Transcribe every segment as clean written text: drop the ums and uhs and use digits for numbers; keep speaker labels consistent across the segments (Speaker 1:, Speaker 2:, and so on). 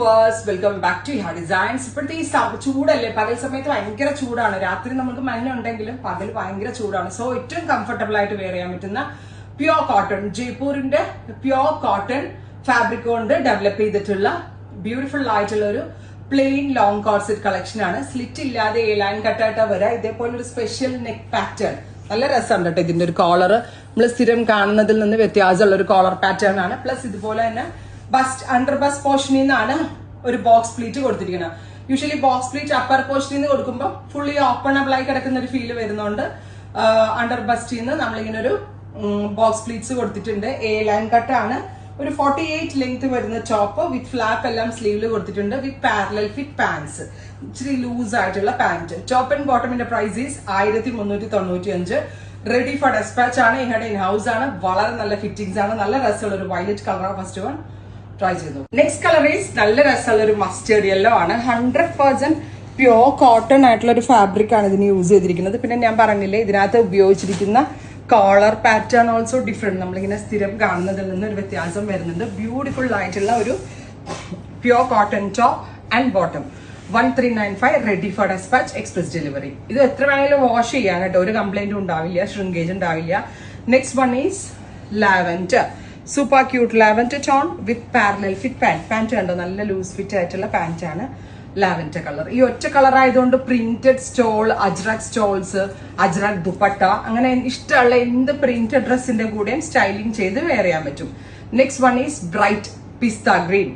Speaker 1: viewers, welcome back to Yaha Designs. ഇപ്പോഴത്തെ ഈ ചൂടല്ലേ, പകൽ സമയത്ത് ഭയങ്കര ചൂടാണ്. രാത്രി നമുക്ക് മഞ്ഞുണ്ടെങ്കിലും പകൽ ഭയങ്കര ചൂടാണ്. സോ ഏറ്റവും കംഫർട്ടബിൾ ആയിട്ട് വെയർ ചെയ്യാൻ പറ്റുന്ന പ്യോർ കോട്ടൺ, ജയ്പൂരിന്റെ പ്യോർ കോട്ടൺ ഫാബ്രിക് കൊണ്ട് ഡെവലപ്പ് ചെയ്തിട്ടുള്ള ബ്യൂട്ടിഫുൾ ആയിട്ടുള്ള ഒരു പ്ലെയിൻ ലോങ് കോർസെറ്റ് കളക്ഷൻ ആണ്. സ്ലിറ്റ് ഇല്ലാതെ ലൈൻ കട്ടായിട്ടാ വരാം. ഇതേപോലെ ഒരു സ്പെഷ്യൽ നെക്ക് പാറ്റേൺ, നല്ല രസമുണ്ട് കേട്ടോ. ഇതിന്റെ ഒരു കോളർ നമ്മൾ സ്ഥിരം കാണുന്നതിൽ നിന്ന് വ്യത്യാസമുള്ള ഒരു കോളർ പാറ്റേൺ ആണ്. പ്ലസ് ഇതുപോലെ തന്നെ ബസ്റ്റ് അണ്ടർ ബസ്റ്റ് പോർഷനിൽ നിന്നാണ് ഒരു ബോക്സ് പ്ലീറ്റ് കൊടുത്തിരിക്കുന്നത്. യൂഷ്വലി ബോക്സ് പ്ലീറ്റ് അപ്പർ പോർഷനിൽ നിന്ന് കൊടുക്കുമ്പോൾ ഫുള്ളി ഓപ്പണബിൾ ആയി കിടക്കുന്ന ഒരു ഫീല് വരുന്നുണ്ട്. അണ്ടർ ബസ്റ്റിൽ നിന്ന് നമ്മളിങ്ങനെ ഒരു ബോക്സ് പ്ലീറ്റ്സ് കൊടുത്തിട്ടുണ്ട്. ലൈൻ കട്ടാണ്. ഒരു 48 ലെങ്ത് വരുന്ന ടോപ്പ് വിത്ത് ഫ്ലാപ്പ് എല്ലാം സ്ലീവില് കൊടുത്തിട്ടുണ്ട്. വിത്ത് പാരലൽ ഫിറ്റ് പാൻസ്, ഇച്ചിരി ലൂസ് ആയിട്ടുള്ള പാന്റ്. ടോപ്പ് ആൻഡ് ബോട്ടമിന്റെ price is 1395. Ready for dispatch ആണ്. ഇഹയുടെ ഇൻ ഹൗസ് ആണ്. വളരെ നല്ല ഫിറ്റിംഗ്സ് ആണ്. നല്ല രസമുള്ള ഒരു വയലറ്റ് കളറാണ്. ഫസ്റ്റ് വൺ ട്രൈ ചെയ്തു. നെക്സ്റ്റ് കളർ ഈസ് നല്ല രസമുള്ള ഒരു മസ്റ്റേർഡ് യെല്ലോ ആണ്. 100% പ്യോർ കോട്ടൺ ആയിട്ടുള്ള ഒരു ഫാബ്രിക് ആണ് ഇതിന് യൂസ് ചെയ്തിരിക്കുന്നത്. പിന്നെ ഞാൻ പറഞ്ഞില്ലേ, ഇതിനകത്ത് ഉപയോഗിച്ചിരിക്കുന്ന കോളർ പാറ്റേൺ ഓൾസോ ഡിഫറെന്റ്. നമ്മളിങ്ങനെ സ്ഥിരം കാണുന്നതിൽ നിന്ന് ഒരു വ്യത്യാസം വരുന്നുണ്ട്. ബ്യൂട്ടിഫുൾ ആയിട്ടുള്ള ഒരു pure cotton top and bottom. 1395 ready for dispatch, express delivery. ഇത് എത്ര വേണമെങ്കിലും വാഷ് ചെയ്യാൻ കേട്ടോ, ഒരു കംപ്ലൈന്റും ഉണ്ടാവില്ല, ഷ്രിങ്കേജ് ഉണ്ടാവില്ല. Next one is lavender. Super cute lavender tone with parallel fit pant. Pant കണ്ടോ, നല്ല ലൂസ് ഫിറ്റ് ആയിട്ടുള്ള പാന്റ് ആണ്. Lavender colour. ഈ ഒറ്റ കളർ ആയതുകൊണ്ട് printed stole, Ajrak stoles, Ajrak dupatta, അങ്ങനെ ഇഷ്ടമുള്ള എന്ത് പ്രിന്റഡ് ഡ്രസ്സിന്റെ കൂടെയും സ്റ്റൈലിംഗ് ചെയ്ത് വെയർ ചെയ്യാൻ പറ്റും. Next one is bright pista green.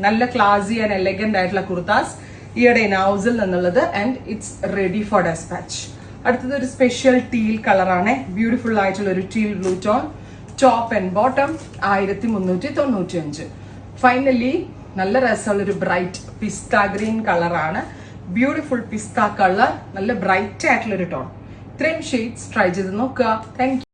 Speaker 1: നല്ല ക്ലാസി ആൻഡ് എലഗന്റ് ആയിട്ടുള്ള കുർത്താസ് ഈയുടെ നൗസിൽ നിന്നുള്ളത്. And it's ready for dispatch. അടുത്തത് ഒരു സ്പെഷ്യൽ ടീൽ കളറാണ്. ബ്യൂട്ടിഫുൾ ആയിട്ടുള്ള ഒരു teal blue tone. Top and bottom 1395. Finally നല്ല രസമുള്ള ഒരു ബ്രൈറ്റ് പിസ്ത ഗ്രീൻ കളറാണ്. ബ്യൂട്ടിഫുൾ പിസ്ത കളർ, നല്ല ബ്രൈറ്റ് ആയിട്ടുള്ള ഒരു ടോൺ. ഇത്രയും ഷെയ്ഡ്സ് ട്രൈ ചെയ്ത് നോക്കുക. Thank U.